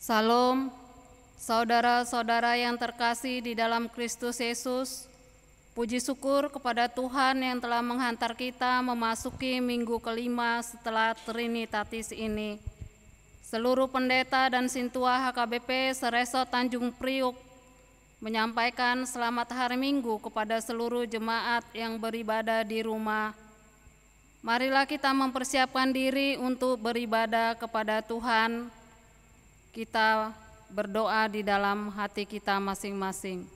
Salam, saudara-saudara yang terkasih di dalam Kristus Yesus. Puji syukur kepada Tuhan yang telah menghantar kita memasuki minggu kelima setelah Trinitatis ini. Seluruh pendeta dan sintua HKBP Sereso Tanjung Priuk menyampaikan selamat hari Minggu kepada seluruh jemaat yang beribadah di rumah. Marilah kita mempersiapkan diri untuk beribadah kepada Tuhan. Kita berdoa di dalam hati kita masing-masing.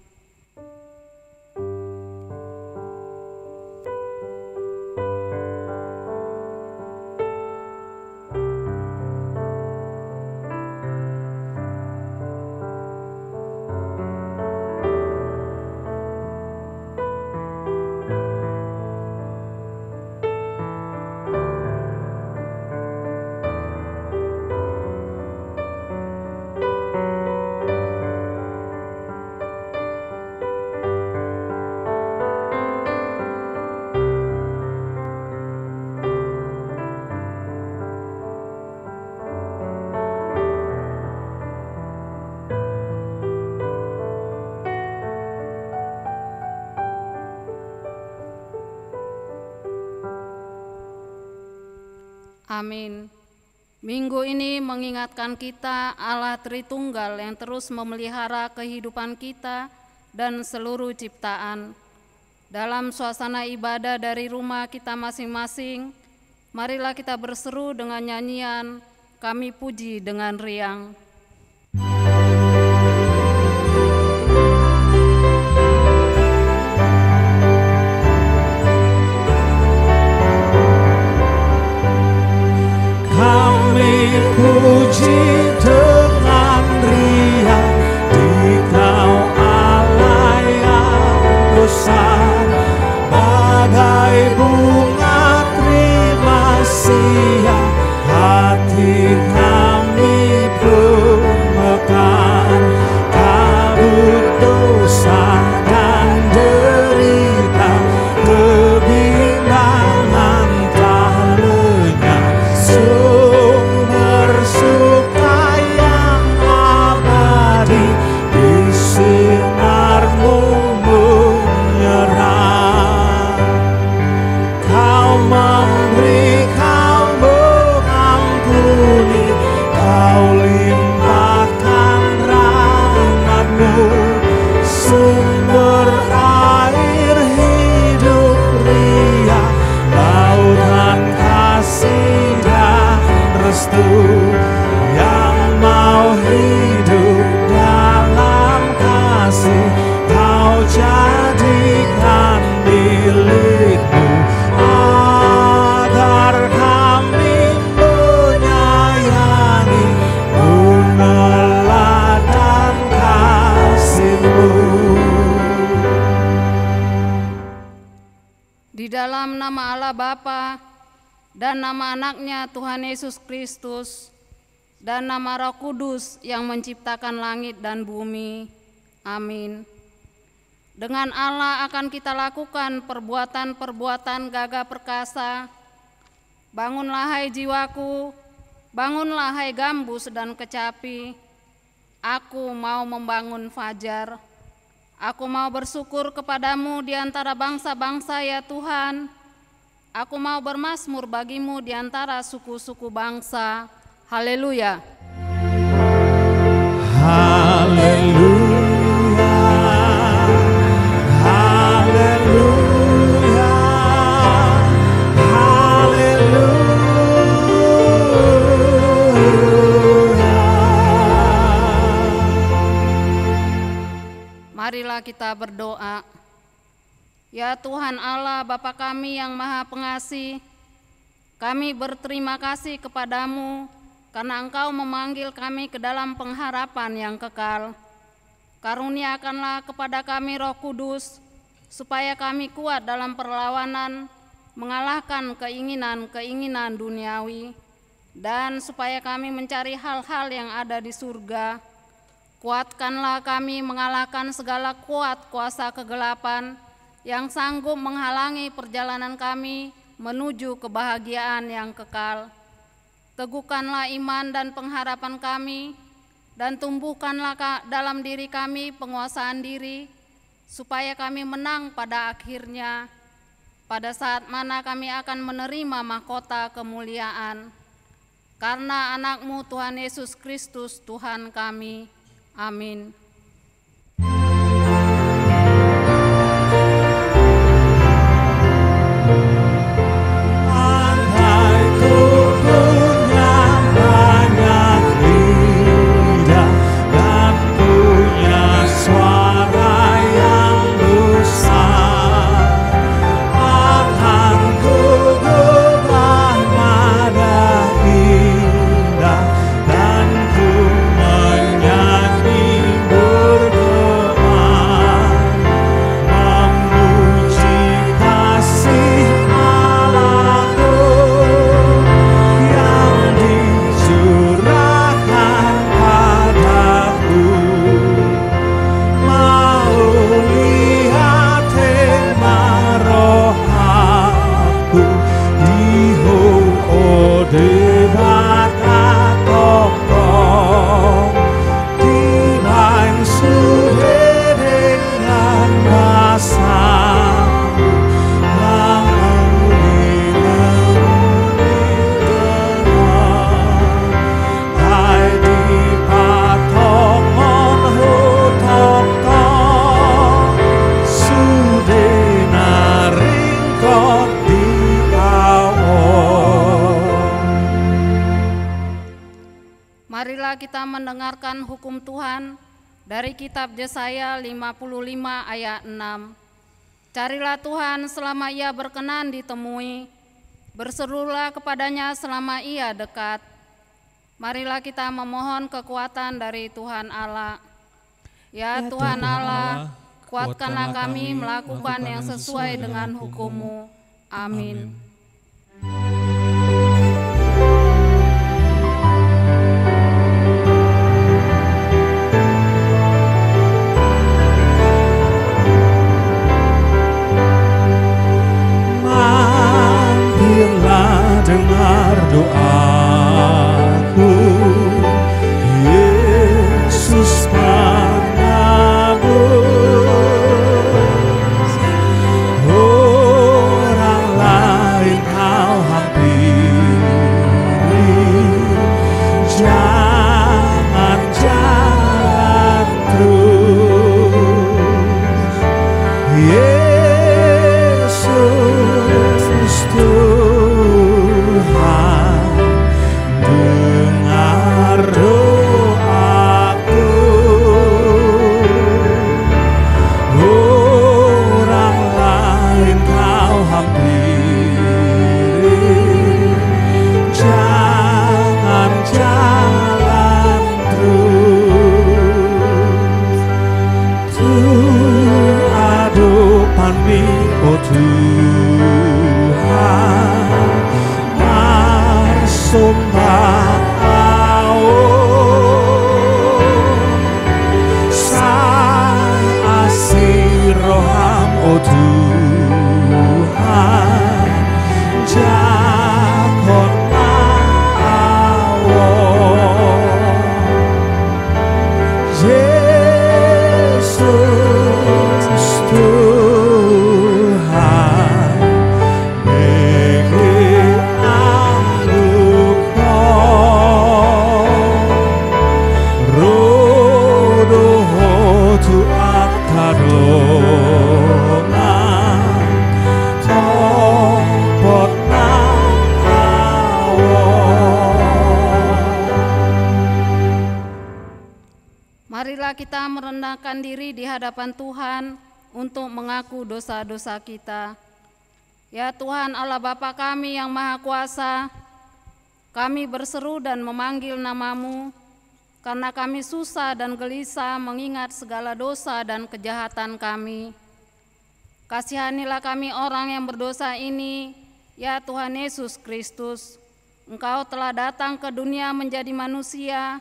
Amin. Minggu ini mengingatkan kita Allah Tritunggal yang terus memelihara kehidupan kita dan seluruh ciptaan. Dalam suasana ibadah dari rumah kita masing-masing, marilah kita berseru dengan nyanyian Kami Puji dengan Riang. Puji dengan riang Dikau Allah yang besar, bagai bunga terima siang hati kami bermekar. Kabut dosa dan derita, kebimbangan tak lenyap. Suka yang abadi di sinarmu menyerah. Kau memberi, kau mengampuni, kau limpahkan rahmat-Mu, sumber air hidup ria, lautan kasih dan restu. Yang mau hidup dalam kasih, Kau jadikan milik-Mu, agar kami menyayangi, meneladan kasih-Mu. Di dalam nama Allah Bapa dan nama anaknya Tuhan Yesus Kristus dan nama Roh Kudus yang menciptakan langit dan bumi. Amin. Dengan Allah akan kita lakukan perbuatan-perbuatan gagah perkasa. Bangunlah hai jiwaku, bangunlah hai gambus dan kecapi. Aku mau membangun fajar. Aku mau bersyukur kepadamu di antara bangsa-bangsa ya Tuhan. Aku mau bermazmur bagimu di antara suku-suku bangsa. Haleluya. Haleluya. Marilah kita berdoa. Ya Tuhan Allah, Bapa kami yang Maha Pengasih, kami berterima kasih kepadamu karena Engkau memanggil kami ke dalam pengharapan yang kekal. Karuniakanlah kepada kami Roh Kudus, supaya kami kuat dalam perlawanan, mengalahkan keinginan-keinginan duniawi, dan supaya kami mencari hal-hal yang ada di surga. Kuatkanlah kami mengalahkan segala kuasa kegelapan yang sanggup menghalangi perjalanan kami menuju kebahagiaan yang kekal. Teguhkanlah iman dan pengharapan kami, dan tumbuhkanlah dalam diri kami penguasaan diri, supaya kami menang pada akhirnya, pada saat mana kami akan menerima mahkota kemuliaan. Karena anak-Mu Tuhan Yesus Kristus Tuhan kami. Amin. Marilah kita mendengarkan hukum Tuhan dari kitab Yesaya 55 ayat 6. Carilah Tuhan selama Ia berkenan ditemui, berserulah kepadanya selama Ia dekat. Marilah kita memohon kekuatan dari Tuhan Allah. Ya Tuhan Allah, kuatkanlah kami melakukan yang sesuai dengan hukum-Mu. Amin. Dengar doaku, Yesus penebus. Orang lain kau hampiri, jangan jalan terus. Yesus dengar doaku, orang lain kau hampiri, jangan jalan terus. Tuhadopanmi, oh Tuhan, sumpah saya asih roham, oh Tuhan, jakon Yesus Tuhan, tu akadonga marilah kita merendahkan diri di hadapan Tuhan untuk mengaku dosa-dosa kita. Ya Tuhan Allah Bapa kami yang Maha Kuasa, kami berseru dan memanggil nama-Mu, karena kami susah dan gelisah mengingat segala dosa dan kejahatan kami. Kasihanilah kami orang yang berdosa ini, ya Tuhan Yesus Kristus. Engkau telah datang ke dunia menjadi manusia,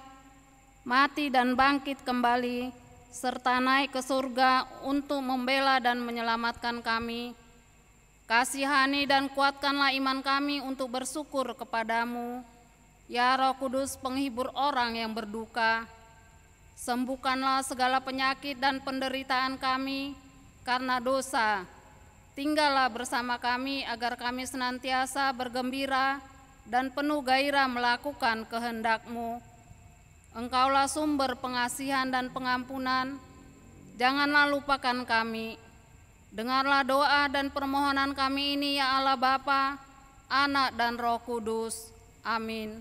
mati dan bangkit kembali, serta naik ke surga untuk membela dan menyelamatkan kami. Kasihani dan kuatkanlah iman kami untuk bersyukur kepadamu, ya Roh Kudus penghibur orang yang berduka. Sembuhkanlah segala penyakit dan penderitaan kami karena dosa. Tinggallah bersama kami agar kami senantiasa bergembira dan penuh gairah melakukan kehendak-Mu. Engkaulah sumber pengasihan dan pengampunan, janganlah lupakan kami. Dengarlah doa dan permohonan kami ini ya Allah Bapa, Anak dan Roh Kudus. Amin.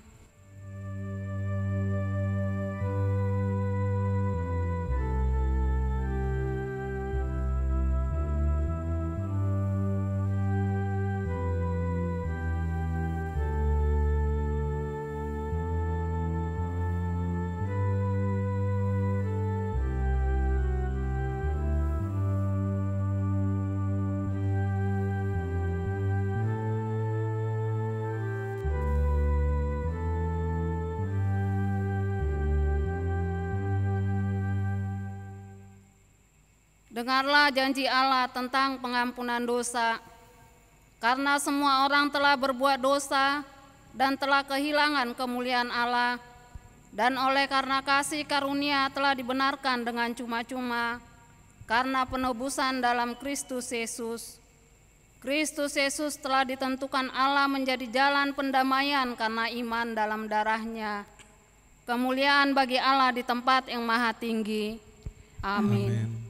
Dengarlah janji Allah tentang pengampunan dosa, karena semua orang telah berbuat dosa dan telah kehilangan kemuliaan Allah, dan oleh karena kasih karunia telah dibenarkan dengan cuma-cuma, karena penebusan dalam Kristus Yesus. Kristus Yesus telah ditentukan Allah menjadi jalan pendamaian karena iman dalam darah-Nya. Kemuliaan bagi Allah di tempat yang maha tinggi. Amin.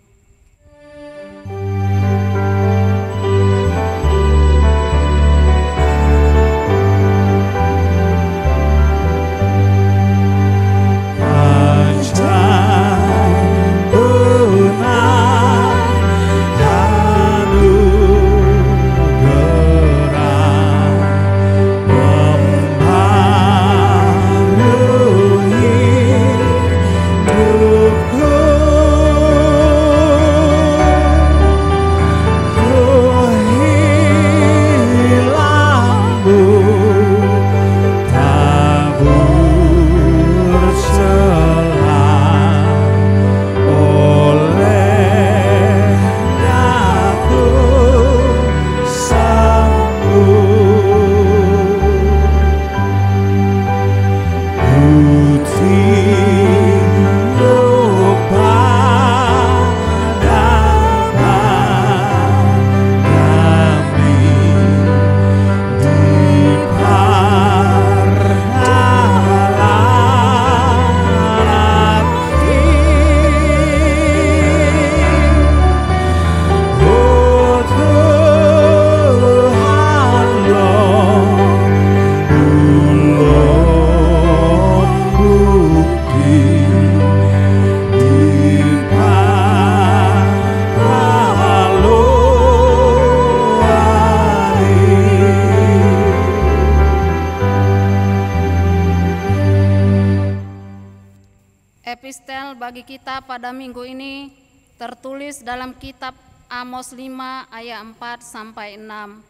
Epistel bagi kita pada minggu ini tertulis dalam kitab Amos 5 ayat 4 sampai 6.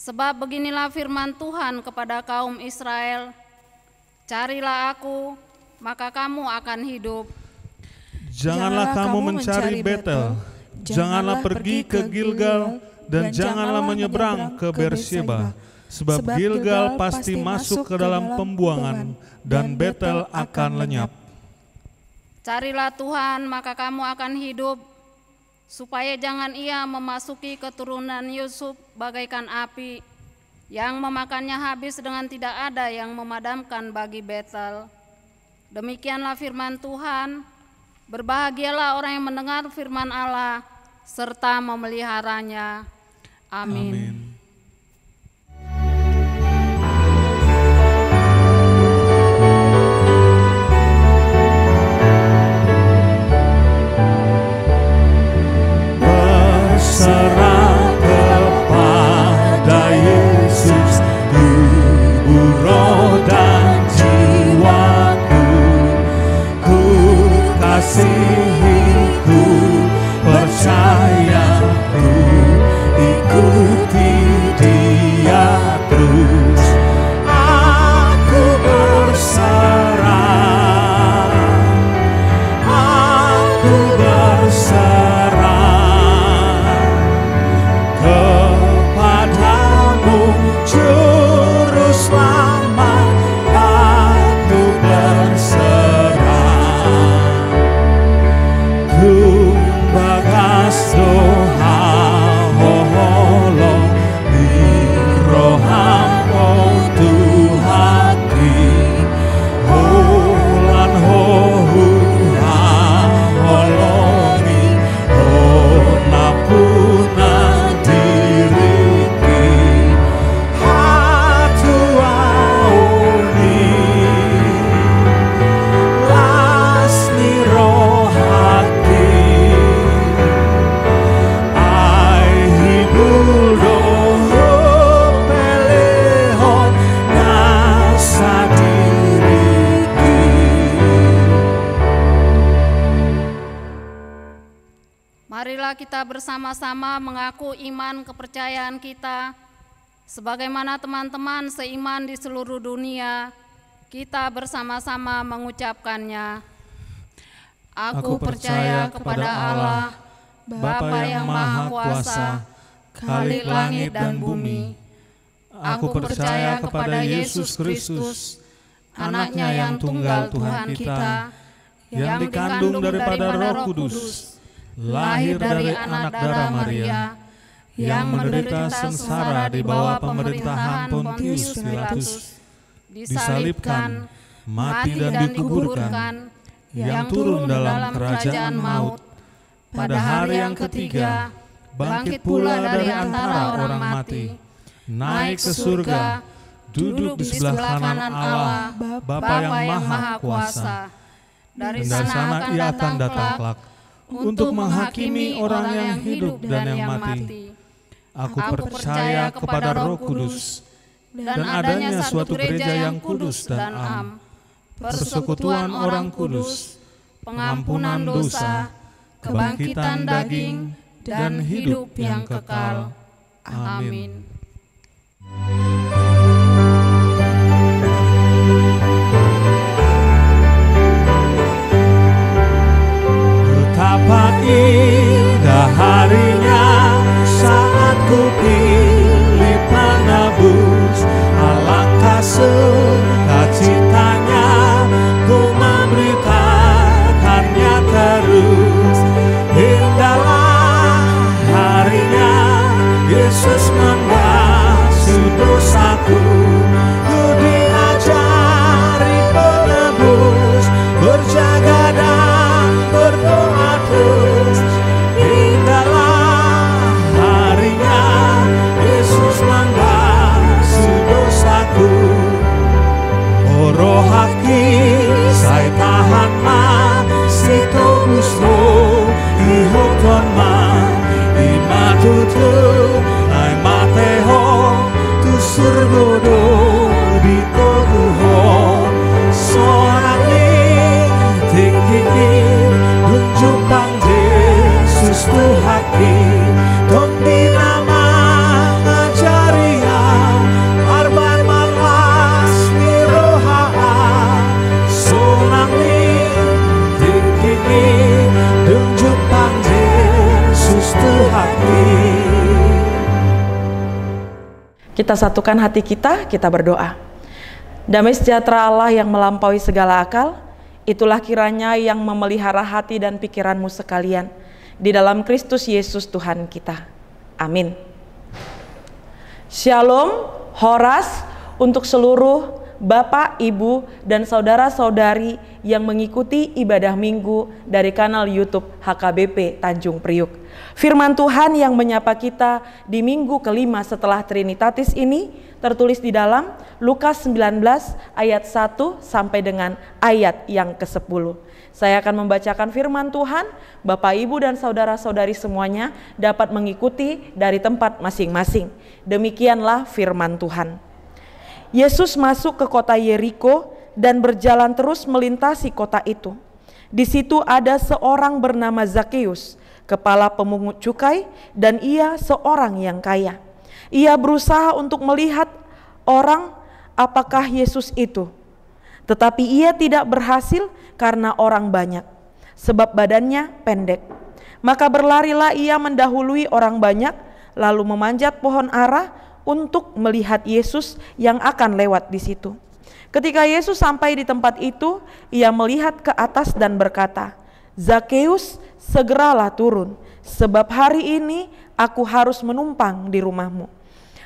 Sebab beginilah firman Tuhan kepada kaum Israel, carilah aku, maka kamu akan hidup. Janganlah kamu mencari Betel, janganlah pergi ke Gilgal, dan janganlah menyeberang ke Beersheba, sebab Gilgal pasti masuk ke dalam pembuangan, dan Betel akan lenyap. Carilah Tuhan, maka kamu akan hidup, supaya jangan Ia memasuki keturunan Yusuf bagaikan api, yang memakannya habis dengan tidak ada yang memadamkan bagi Betel. Demikianlah firman Tuhan. Berbahagialah orang yang mendengar firman Allah serta memeliharanya. Amin. Amin. ku percaya, ku ikuti Dia terus. Aku berserah, aku berserah kepadamu, Juru Selamat. Aku berserah, tumbagas doa holong di rohamo Tuhati holan hohura holongi honapuna diriki hatuaoni lasni rohati ai hibuldo pelehon nasa diriki. Marilah kita bersama-sama mengaku iman kepercayaan kita, sebagaimana teman-teman seiman di seluruh dunia, kita bersama-sama mengucapkannya. Aku percaya kepada Allah, Bapa yang Maha Kuasa, Khalik langit dan bumi. Aku percaya kepada Yesus Kristus, Anaknya yang tunggal Tuhan kita, yang dikandung daripada Roh Kudus, lahir dari anak darah Maria, yang menderita sengsara di bawah pemerintahan Pontius Pilatus, disalibkan, mati dan dikuburkan, yang turun dalam kerajaan maut, pada hari yang ketiga bangkit pula dari antara orang mati, naik ke surga, duduk di sebelah kanan Allah, Bapa yang Maha Kuasa. Dari sana ia akan datang kelak untuk menghakimi orang yang hidup dan yang mati. Aku percaya kepada Roh Kudus dan adanya suatu gereja yang kudus dan am, persekutuan orang kudus, pengampunan dosa, kebangkitan daging, dan hidup yang kekal. Amin. Betapa indah harinya saat ku pilih penebus, alangkah sukacitanya ku memberitakannya terus. Indahlah harinya Yesus membasuh dosaku, ku diajari penebus, berjaga dan berdoa terus. Indahlah harinya Yesus membasuh dosaku. Oh roh haki saya tahan masih tobusmu ihokon ma imatutu ai mateho tu surgodo di toguho soarani tinggi dunjupang Yesus Tuhaki tondi nama ajaria arban malas niroha sonami tinggi dunjupang Yesus Tuhaki. Kita satukan hati kita berdoa. Damai sejahtera Allah yang melampaui segala akal, itulah kiranya yang memelihara hati dan pikiranmu sekalian di dalam Kristus Yesus Tuhan kita. Amin. Shalom, Horas untuk seluruh Bapak, Ibu, dan saudara-saudari yang mengikuti ibadah minggu dari kanal YouTube HKBP Tanjung Priuk. Firman Tuhan yang menyapa kita di minggu kelima setelah Trinitatis ini tertulis di dalam Lukas 19 ayat 1 sampai dengan ayat yang ke-10. Saya akan membacakan firman Tuhan, Bapak, Ibu, dan saudara-saudari semuanya dapat mengikuti dari tempat masing-masing. Demikianlah firman Tuhan. Yesus masuk ke kota Yeriko dan berjalan terus melintasi kota itu. Di situ ada seorang bernama Zakeus, kepala pemungut cukai, dan ia seorang yang kaya. Ia berusaha untuk melihat orang apakah Yesus itu. Tetapi ia tidak berhasil karena orang banyak, sebab badannya pendek. Maka berlarilah ia mendahului orang banyak, lalu memanjat pohon ara untuk melihat Yesus yang akan lewat di situ. Ketika Yesus sampai di tempat itu, ia melihat ke atas dan berkata, "Zakeus, segeralah turun, sebab hari ini aku harus menumpang di rumahmu."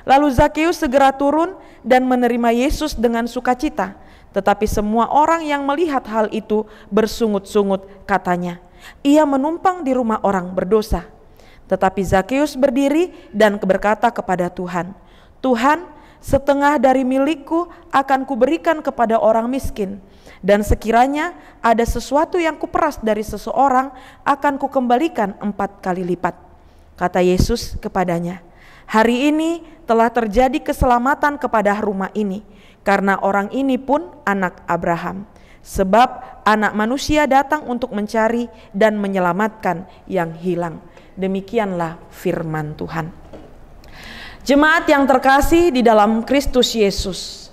Lalu Zakeus segera turun dan menerima Yesus dengan sukacita. Tetapi semua orang yang melihat hal itu bersungut-sungut, katanya, "Ia menumpang di rumah orang berdosa." Tetapi Zakeus berdiri dan berkata kepada Tuhan, "Tuhan, setengah dari milikku akan kuberikan kepada orang miskin, dan sekiranya ada sesuatu yang kuperas dari seseorang, akan kukembalikan 4 kali lipat." Kata Yesus kepadanya, "Hari ini telah terjadi keselamatan kepada rumah ini, karena orang ini pun anak Abraham. Sebab Anak Manusia datang untuk mencari dan menyelamatkan yang hilang." Demikianlah firman Tuhan. Jemaat yang terkasih di dalam Kristus Yesus,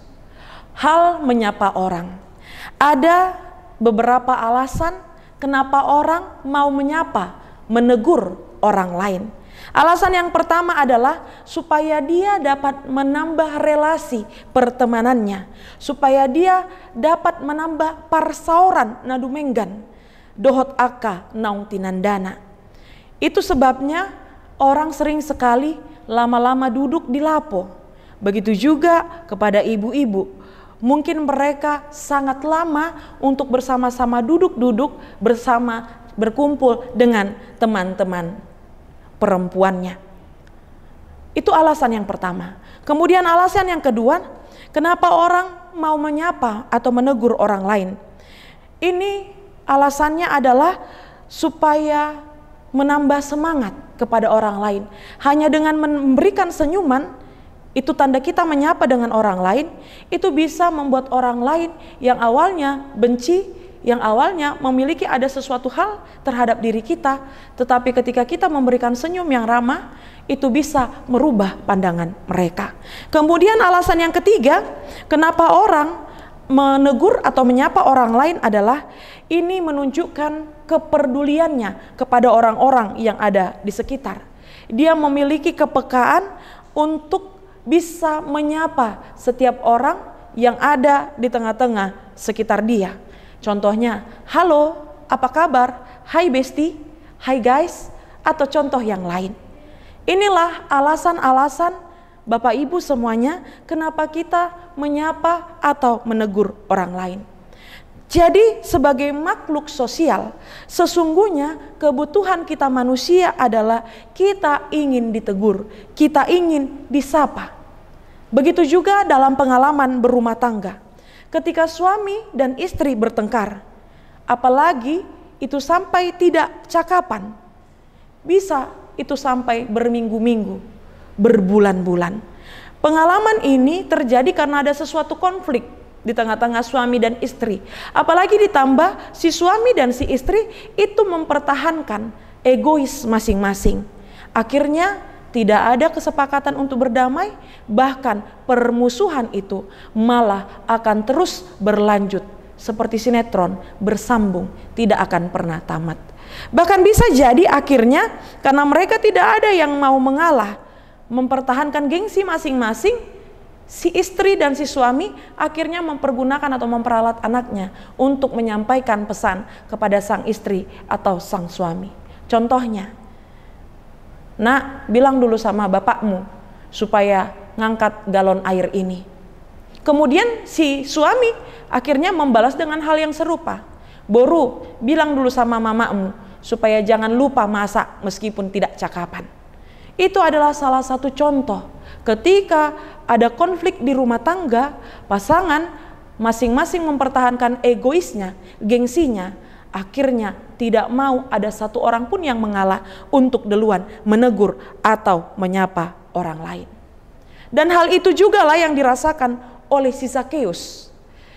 hal menyapa orang. Ada beberapa alasan kenapa orang mau menyapa, menegur orang lain. Alasan yang pertama adalah supaya dia dapat menambah relasi pertemanannya, supaya dia dapat menambah parsauran nadumenggan, dohot aka naung tinandana. Itu sebabnya orang sering sekali lama-lama duduk di lapo. Begitu juga kepada ibu-ibu. Mungkin mereka sangat lama untuk bersama-sama duduk-duduk bersama, berkumpul dengan teman-teman perempuannya. Itu alasan yang pertama. Kemudian alasan yang kedua, kenapa orang mau menyapa atau menegur orang lain? Ini alasannya adalah supaya menambah semangat kepada orang lain. Hanya dengan memberikan senyuman, itu tanda kita menyapa dengan orang lain, itu bisa membuat orang lain yang awalnya benci, yang awalnya memiliki ada sesuatu hal terhadap diri kita, tetapi ketika kita memberikan senyum yang ramah, itu bisa merubah pandangan mereka. Kemudian alasan yang ketiga, kenapa orang menegur atau menyapa orang lain adalah ini menunjukkan kepeduliannya kepada orang-orang yang ada di sekitar. Dia memiliki kepekaan untuk bisa menyapa setiap orang yang ada di tengah-tengah sekitar dia. Contohnya, "Halo, apa kabar? Hai Besti, hai guys," atau contoh yang lain. Inilah alasan-alasan Bapak Ibu semuanya kenapa kita menyapa atau menegur orang lain. Jadi sebagai makhluk sosial, sesungguhnya kebutuhan kita manusia adalah kita ingin ditegur, kita ingin disapa. Begitu juga dalam pengalaman berumah tangga. Ketika suami dan istri bertengkar, apalagi itu sampai tidak cakapan, bisa itu sampai berminggu-minggu, berbulan-bulan. Pengalaman ini terjadi karena ada sesuatu konflik di tengah-tengah suami dan istri. Apalagi ditambah si suami dan si istri itu mempertahankan egois masing-masing. Akhirnya tidak ada kesepakatan untuk berdamai, bahkan permusuhan itu malah akan terus berlanjut seperti sinetron, bersambung, tidak akan pernah tamat. Bahkan bisa jadi akhirnya karena mereka tidak ada yang mau mengalah, mempertahankan gengsi masing-masing, si istri dan si suami akhirnya mempergunakan atau memperalat anaknya untuk menyampaikan pesan kepada sang istri atau sang suami. Contohnya, "Nak, bilang dulu sama bapakmu supaya ngangkat galon air ini." Kemudian si suami akhirnya membalas dengan hal yang serupa. "Boru, bilang dulu sama mamamu supaya jangan lupa masak meskipun tidak cakapan." Itu adalah salah satu contoh ketika ada konflik di rumah tangga, pasangan masing-masing mempertahankan egoisnya, gengsinya, akhirnya tidak mau ada satu orang pun yang mengalah untuk duluan menegur atau menyapa orang lain. Dan hal itu juga lah yang dirasakan oleh si Zakeus.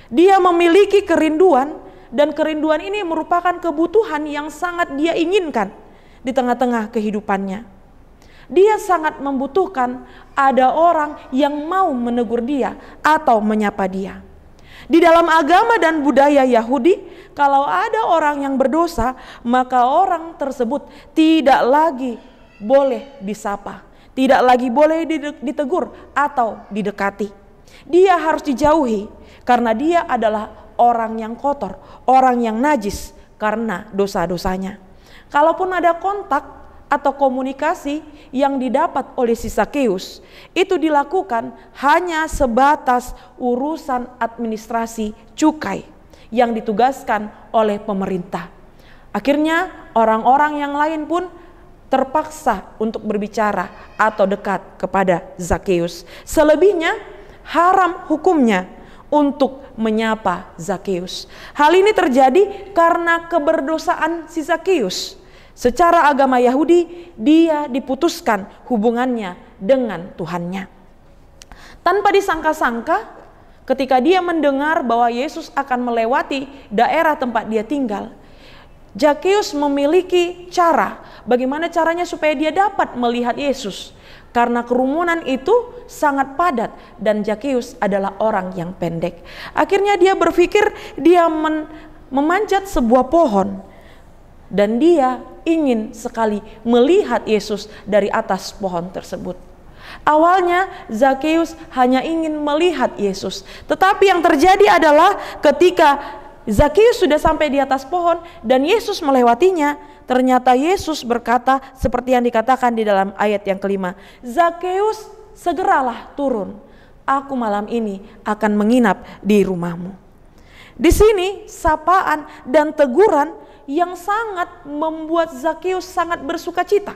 Dia memiliki kerinduan dan kerinduan ini merupakan kebutuhan yang sangat dia inginkan di tengah-tengah kehidupannya. Dia sangat membutuhkan ada orang yang mau menegur dia atau menyapa dia. Di dalam agama dan budaya Yahudi, kalau ada orang yang berdosa, maka orang tersebut tidak lagi boleh disapa, tidak lagi boleh ditegur atau didekati. Dia harus dijauhi karena dia adalah orang yang kotor, orang yang najis karena dosa-dosanya. Kalaupun ada kontak atau komunikasi yang didapat oleh si Zakeus, itu dilakukan hanya sebatas urusan administrasi cukai yang ditugaskan oleh pemerintah. Akhirnya orang-orang yang lain pun terpaksa untuk berbicara atau dekat kepada Zakeus. Selebihnya haram hukumnya untuk menyapa Zakeus. Hal ini terjadi karena keberdosaan si Zakeus. Secara agama Yahudi, dia diputuskan hubungannya dengan Tuhannya. Tanpa disangka-sangka, ketika dia mendengar bahwa Yesus akan melewati daerah tempat dia tinggal, Zakeus memiliki cara bagaimana caranya supaya dia dapat melihat Yesus. Karena kerumunan itu sangat padat dan Zakeus adalah orang yang pendek. Akhirnya dia berpikir dia memanjat sebuah pohon dan dia ingin sekali melihat Yesus dari atas pohon tersebut. Awalnya Zakeus hanya ingin melihat Yesus, tetapi yang terjadi adalah ketika Zakeus sudah sampai di atas pohon dan Yesus melewatinya, ternyata Yesus berkata seperti yang dikatakan di dalam ayat yang kelima, "Zakeus, segeralah turun. Aku malam ini akan menginap di rumahmu." Di sini sapaan dan teguran yang sangat membuat Zakeus sangat bersukacita.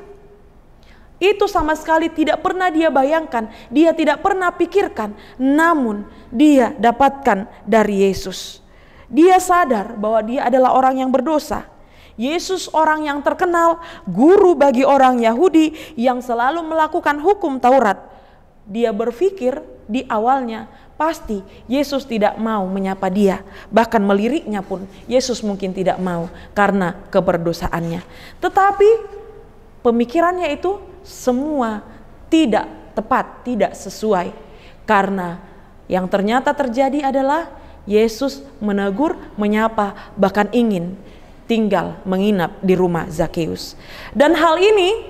Itu sama sekali tidak pernah dia bayangkan, dia tidak pernah pikirkan, namun dia dapatkan dari Yesus. Dia sadar bahwa dia adalah orang yang berdosa. Yesus orang yang terkenal, guru bagi orang Yahudi yang selalu melakukan hukum Taurat. Dia berpikir di awalnya pasti Yesus tidak mau menyapa dia. Bahkan meliriknya pun Yesus mungkin tidak mau karena keberdosaannya. Tetapi pemikirannya itu semua tidak tepat, tidak sesuai. Karena yang ternyata terjadi adalah Yesus menegur, menyapa, bahkan ingin tinggal menginap di rumah Zakeus. Dan hal ini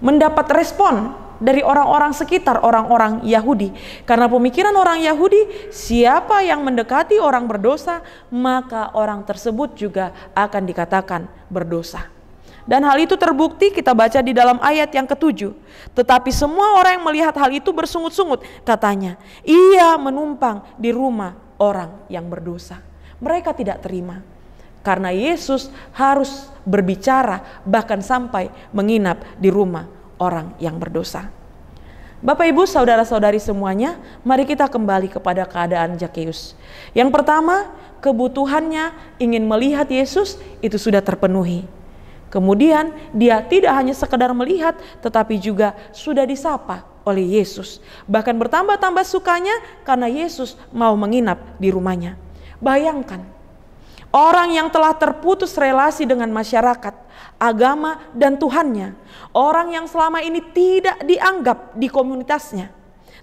mendapat respon dari orang-orang sekitar, orang-orang Yahudi. Karena pemikiran orang Yahudi, siapa yang mendekati orang berdosa, maka orang tersebut juga akan dikatakan berdosa. Dan hal itu terbukti kita baca di dalam ayat yang ke-7. Tetapi semua orang yang melihat hal itu bersungut-sungut, katanya, ia menumpang di rumah orang yang berdosa. Mereka tidak terima. Karena Yesus harus berbicara bahkan sampai menginap di rumah orang yang berdosa. Bapak Ibu, saudara-saudari semuanya, mari kita kembali kepada keadaan Zakeus. Yang pertama, kebutuhannya ingin melihat Yesus itu sudah terpenuhi. Kemudian dia tidak hanya sekedar melihat, tetapi juga sudah disapa oleh Yesus. Bahkan bertambah-tambah sukanya karena Yesus mau menginap di rumahnya. Bayangkan, orang yang telah terputus relasi dengan masyarakat, agama, dan Tuhannya, orang yang selama ini tidak dianggap di komunitasnya,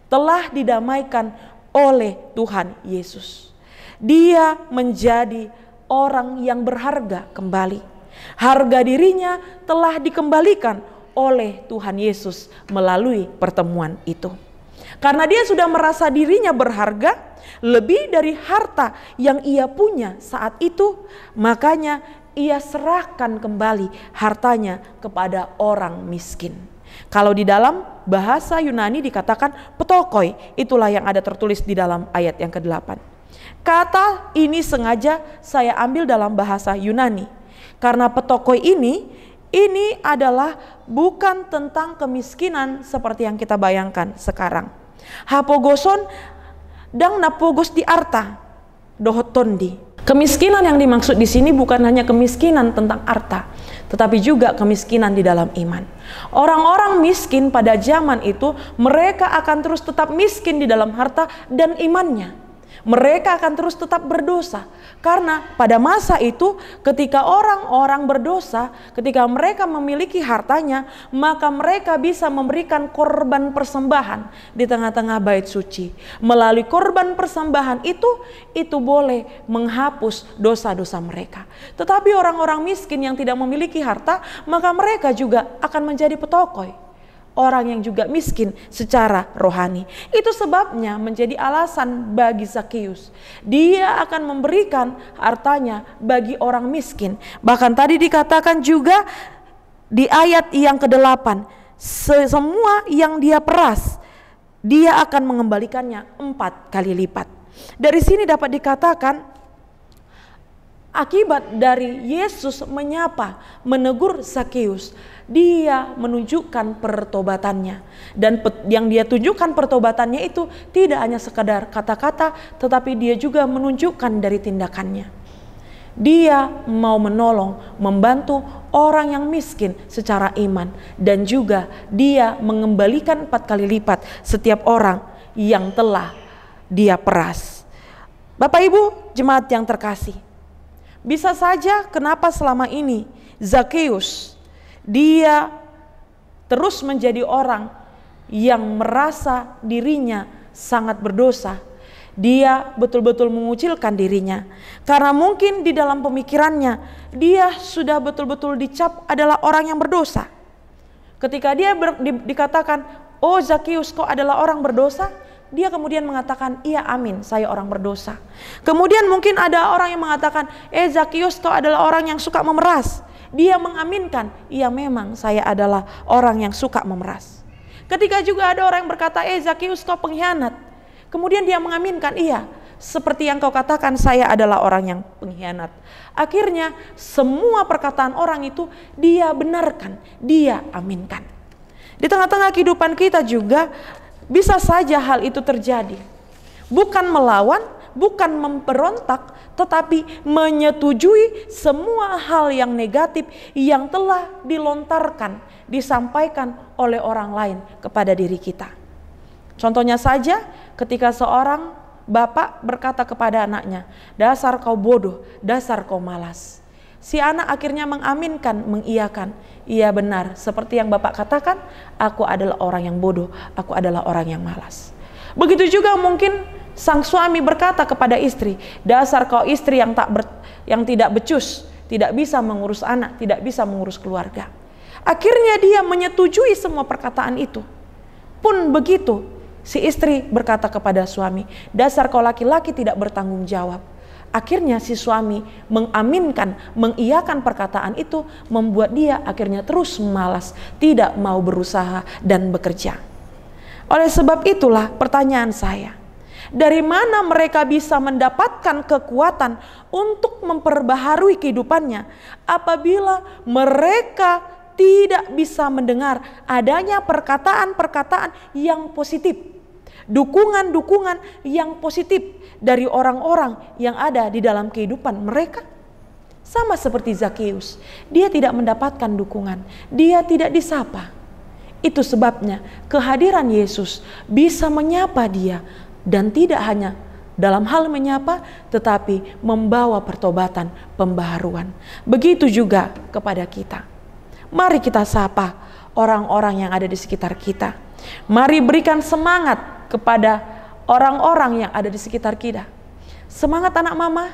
telah didamaikan oleh Tuhan Yesus. Dia menjadi orang yang berharga kembali. Harga dirinya telah dikembalikan oleh Tuhan Yesus melalui pertemuan itu. Karena dia sudah merasa dirinya berharga, lebih dari harta yang ia punya saat itu, makanya ia serahkan kembali hartanya kepada orang miskin. Kalau di dalam bahasa Yunani dikatakan petokoi, itulah yang ada tertulis di dalam ayat yang ke-8. Kata ini sengaja saya ambil dalam bahasa Yunani. Karena petokoi ini adalah bukan tentang kemiskinan seperti yang kita bayangkan sekarang. Hapogoson dan napogos di arta dohotondi. Kemiskinan yang dimaksud di sini bukan hanya kemiskinan tentang harta, tetapi juga kemiskinan di dalam iman. Orang-orang miskin pada zaman itu, mereka akan terus tetap miskin di dalam harta dan imannya. Mereka akan terus tetap berdosa. Karena pada masa itu ketika orang-orang berdosa, ketika mereka memiliki hartanya, maka mereka bisa memberikan korban persembahan di tengah-tengah bait suci. Melalui korban persembahan itu boleh menghapus dosa-dosa mereka. Tetapi orang-orang miskin yang tidak memiliki harta, maka mereka juga akan menjadi petokoi. Orang yang juga miskin secara rohani. Itu sebabnya menjadi alasan bagi Zakeus. Dia akan memberikan hartanya bagi orang miskin. Bahkan tadi dikatakan juga di ayat yang ke-8, semua yang dia peras, dia akan mengembalikannya 4 kali lipat. Dari sini dapat dikatakan akibat dari Yesus menyapa, menegur Zakeus, dia menunjukkan pertobatannya. Dan yang dia tunjukkan pertobatannya itu tidak hanya sekadar kata-kata, tetapi dia juga menunjukkan dari tindakannya. Dia mau menolong, membantu orang yang miskin secara iman. Dan juga dia mengembalikan 4 kali lipat setiap orang yang telah dia peras. Bapak Ibu jemaat yang terkasih, bisa saja kenapa selama ini Zakeus dia terus menjadi orang yang merasa dirinya sangat berdosa. Dia betul-betul mengucilkan dirinya. Karena mungkin di dalam pemikirannya dia sudah betul-betul dicap adalah orang yang berdosa. Ketika dia dikatakan, "Oh Zakeus, kau adalah orang berdosa," dia kemudian mengatakan, "Iya amin, saya orang berdosa." Kemudian mungkin ada orang yang mengatakan, Zakeus, kau adalah orang yang suka memeras." Dia mengaminkan, "Iya memang saya adalah orang yang suka memeras." Ketika juga ada orang yang berkata, Zakeus, kau pengkhianat." Kemudian dia mengaminkan, "Iya, seperti yang kau katakan, saya adalah orang yang pengkhianat." Akhirnya semua perkataan orang itu dia benarkan, dia aminkan. Di tengah-tengah kehidupan kita juga bisa saja hal itu terjadi. Bukan melawan, bukan memberontak, tetapi menyetujui semua hal yang negatif yang telah dilontarkan, disampaikan oleh orang lain kepada diri kita. Contohnya saja ketika seorang bapak berkata kepada anaknya, "Dasar kau bodoh, dasar kau malas." Si anak akhirnya mengaminkan, mengiyakan, "Iya benar, seperti yang bapak katakan, aku adalah orang yang bodoh, aku adalah orang yang malas." Begitu juga mungkin sang suami berkata kepada istri, "Dasar kau istri yang tidak becus, tidak bisa mengurus anak, tidak bisa mengurus keluarga." Akhirnya dia menyetujui semua perkataan itu. Pun begitu, si istri berkata kepada suami, "Dasar kau laki-laki tidak bertanggung jawab." Akhirnya si suami mengaminkan, mengiyakan perkataan itu, membuat dia akhirnya terus malas, tidak mau berusaha dan bekerja. Oleh sebab itulah pertanyaan saya, dari mana mereka bisa mendapatkan kekuatan untuk memperbaharui kehidupannya apabila mereka tidak bisa mendengar adanya perkataan-perkataan yang positif, dukungan-dukungan yang positif dari orang-orang yang ada di dalam kehidupan mereka? Sama seperti Zakeus, dia tidak mendapatkan dukungan, dia tidak disapa. Itu sebabnya kehadiran Yesus bisa menyapa dia, dan tidak hanya dalam hal menyapa, tetapi membawa pertobatan, pembaharuan. Begitu juga kepada kita. Mari kita sapa orang-orang yang ada di sekitar kita. Mari berikan semangat kepada orang-orang yang ada di sekitar kita. Semangat anak mama,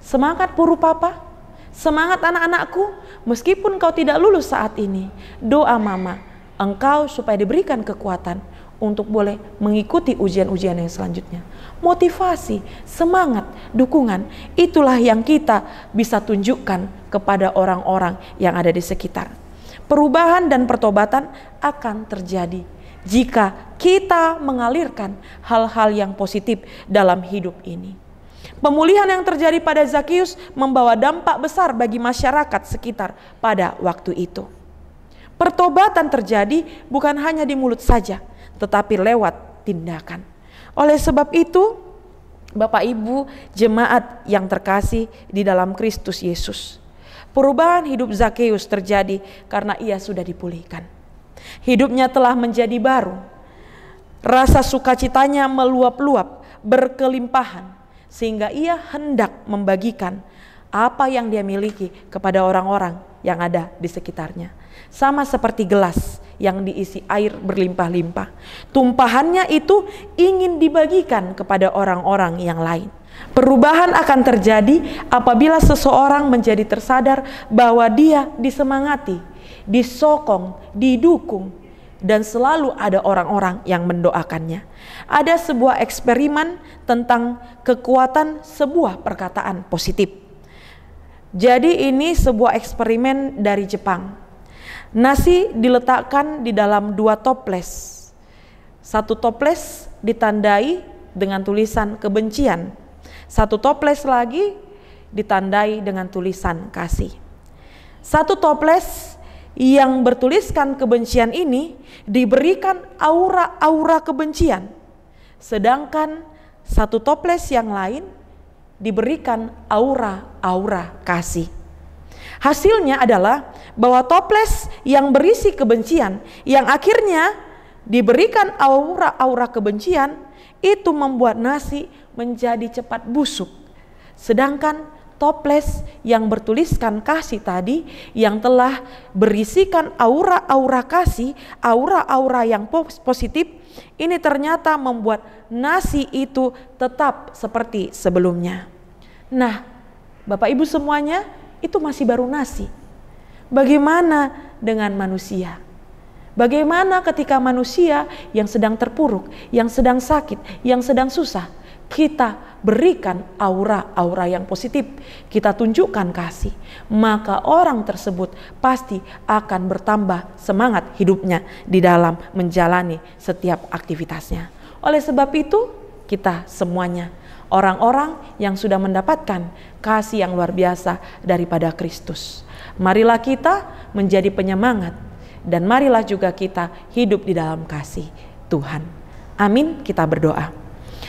semangat puru papa, semangat anak-anakku, meskipun kau tidak lulus saat ini, doa mama engkau supaya diberikan kekuatan untuk boleh mengikuti ujian-ujian yang selanjutnya. Motivasi, semangat, dukungan, itulah yang kita bisa tunjukkan kepada orang-orang yang ada di sekitar. Perubahan dan pertobatan akan terjadi jika kita mengalirkan hal-hal yang positif dalam hidup ini. Pemulihan yang terjadi pada Zakeus membawa dampak besar bagi masyarakat sekitar pada waktu itu. Pertobatan terjadi bukan hanya di mulut saja, tetapi lewat tindakan. Oleh sebab itu, Bapak Ibu jemaat yang terkasih di dalam Kristus Yesus, perubahan hidup Zakeus terjadi karena ia sudah dipulihkan. Hidupnya telah menjadi baru. Rasa sukacitanya meluap-luap, berkelimpahan. sehingga ia hendak membagikan apa yang dia miliki kepada orang-orang yang ada di sekitarnya. Sama seperti gelas yang diisi air berlimpah-limpah. Tumpahannya itu ingin dibagikan kepada orang-orang yang lain. Perubahan akan terjadi apabila seseorang menjadi tersadar bahwa dia disemangati, disokong, didukung, dan selalu ada orang-orang yang mendoakannya. Ada sebuah eksperimen tentang kekuatan sebuah perkataan positif. Jadi ini sebuah eksperimen dari Jepang. Nasi diletakkan di dalam 2 toples. 1 toples ditandai dengan tulisan kebencian. 1 toples lagi ditandai dengan tulisan kasih. 1 toples yang bertuliskan kebencian ini diberikan aura-aura kebencian. Sedangkan 1 toples yang lain diberikan aura-aura kasih. Hasilnya adalah bahwa toples yang berisi kebencian, yang akhirnya diberikan aura-aura kebencian, itu membuat nasi menjadi cepat busuk. Sedangkan toples yang bertuliskan kasih tadi, yang telah berisikan aura-aura kasih, aura-aura yang positif, ini ternyata membuat nasi itu tetap seperti sebelumnya. Nah, Bapak Ibu semuanya, itu masih baru nasi. Bagaimana dengan manusia? Bagaimana ketika manusia yang sedang terpuruk, yang sedang sakit, yang sedang susah, kita berikan aura-aura yang positif, kita tunjukkan kasih, maka orang tersebut pasti akan bertambah semangat hidupnya di dalam menjalani setiap aktivitasnya. Oleh sebab itu, kita semuanya orang-orang yang sudah mendapatkan kasih yang luar biasa daripada Kristus. Marilah kita menjadi penyemangat, dan marilah juga kita hidup di dalam kasih Tuhan. Amin, kita berdoa.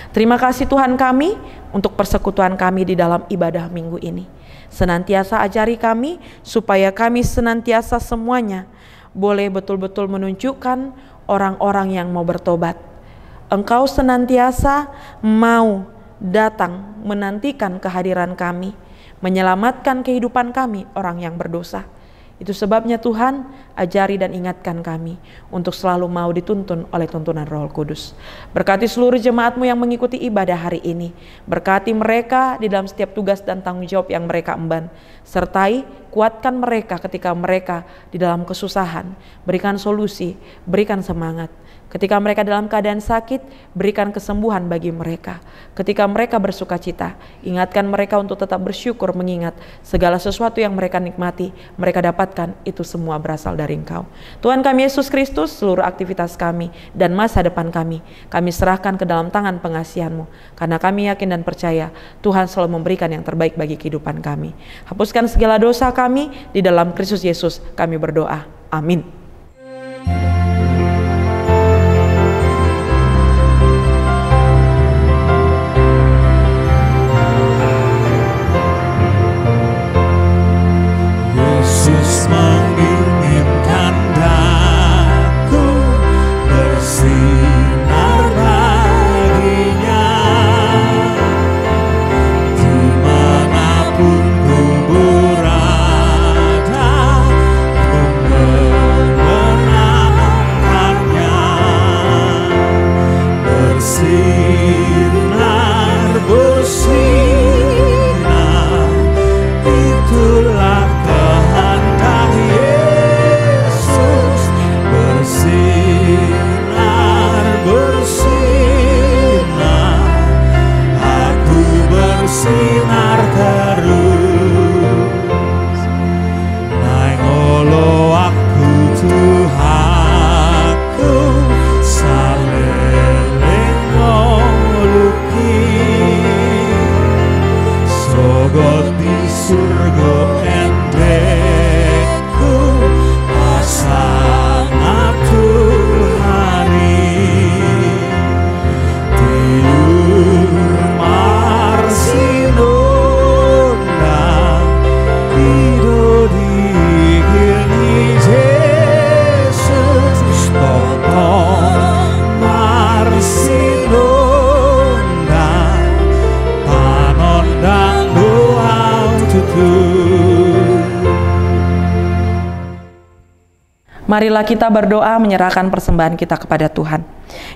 Terima kasih Tuhan kami untuk persekutuan kami di dalam ibadah minggu ini. Senantiasa ajari kami supaya kami senantiasa semuanya boleh betul-betul menunjukkan orang-orang yang mau bertobat. Engkau senantiasa mau datang menantikan kehadiran kami, menyelamatkan kehidupan kami orang yang berdosa. Itu sebabnya Tuhan, ajari dan ingatkan kami untuk selalu mau dituntun oleh tuntunan Roh Kudus. Berkati seluruh jemaat-Mu yang mengikuti ibadah hari ini. Berkati mereka di dalam setiap tugas dan tanggung jawab yang mereka emban. Sertai, kuatkan mereka ketika mereka di dalam kesusahan. Berikan solusi, berikan semangat. Ketika mereka dalam keadaan sakit, berikan kesembuhan bagi mereka. Ketika mereka bersuka cita, ingatkan mereka untuk tetap bersyukur, mengingat segala sesuatu yang mereka nikmati, mereka dapatkan, itu semua berasal dari Engkau. Tuhan kami Yesus Kristus, seluruh aktivitas kami dan masa depan kami serahkan ke dalam tangan pengasihan-Mu. Karena kami yakin dan percaya, Tuhan selalu memberikan yang terbaik bagi kehidupan kami. Hapuskan segala dosa kami, di dalam Kristus Yesus kami berdoa. Amin. Menginginkan daku bersinar baginya, dimanapun ku berada, ku Marilah kita berdoa menyerahkan persembahan kita kepada Tuhan.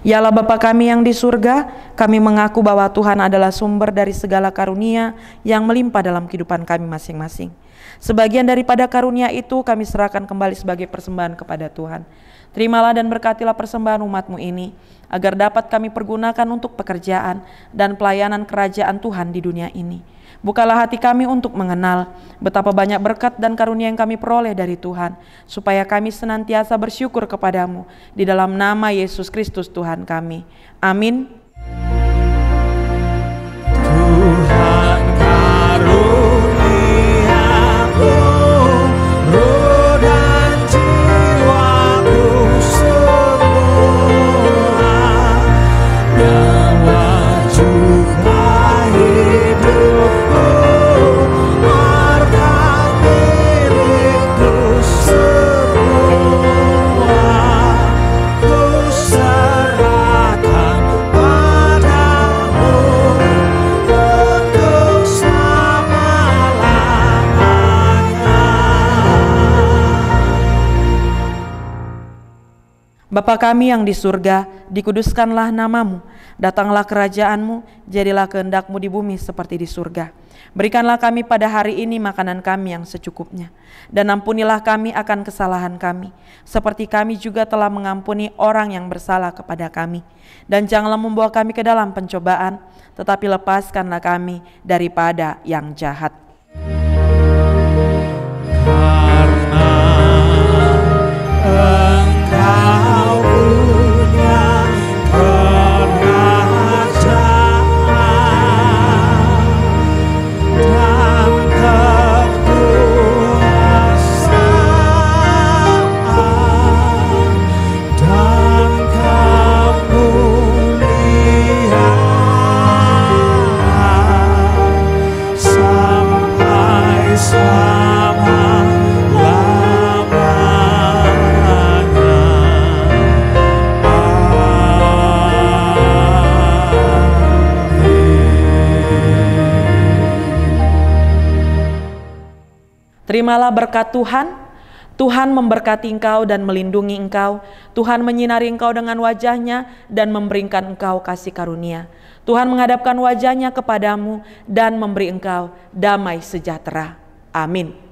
Ya Allah Bapa kami yang di surga, kami mengaku bahwa Tuhan adalah sumber dari segala karunia yang melimpah dalam kehidupan kami masing-masing. Sebagian daripada karunia itu kami serahkan kembali sebagai persembahan kepada Tuhan. Terimalah dan berkatilah persembahan umat-Mu ini, agar dapat kami pergunakan untuk pekerjaan dan pelayanan kerajaan Tuhan di dunia ini. Bukalah hati kami untuk mengenal betapa banyak berkat dan karunia yang kami peroleh dari Tuhan, supaya kami senantiasa bersyukur kepadamu di dalam nama Yesus Kristus Tuhan kami. Amin. Tuhan karuniaku, roh dan jiwaku semua, nyawa juga hidupku, harta milikku semua, ku serahkan padamu untuk selama-lamanya. Bapa kami yang di surga, dikuduskanlah namamu, datanglah kerajaan-Mu, jadilah kehendak-Mu di bumi seperti di surga. Berikanlah kami pada hari ini makanan kami yang secukupnya, dan ampunilah kami akan kesalahan kami, seperti kami juga telah mengampuni orang yang bersalah kepada kami. Dan janganlah membawa kami ke dalam pencobaan, tetapi lepaskanlah kami daripada yang jahat. Karena Engkau punya kerajaan dan kekuasaan dan kemuliaan sampai Terimalah berkat Tuhan. Tuhan memberkati engkau dan melindungi engkau. Tuhan menyinari engkau dengan wajah-Nya dan memberikan engkau kasih karunia. Tuhan menghadapkan wajah-Nya kepadamu dan memberi engkau damai sejahtera. Amin.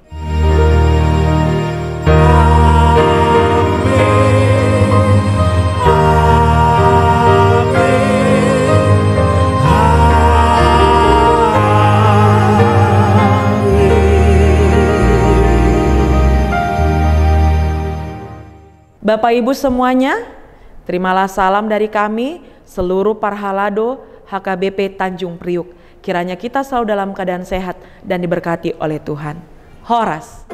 Bapak Ibu semuanya, terimalah salam dari kami seluruh Parhalado HKBP Tanjung Priuk. Kiranya kita selalu dalam keadaan sehat dan diberkati oleh Tuhan. Horas.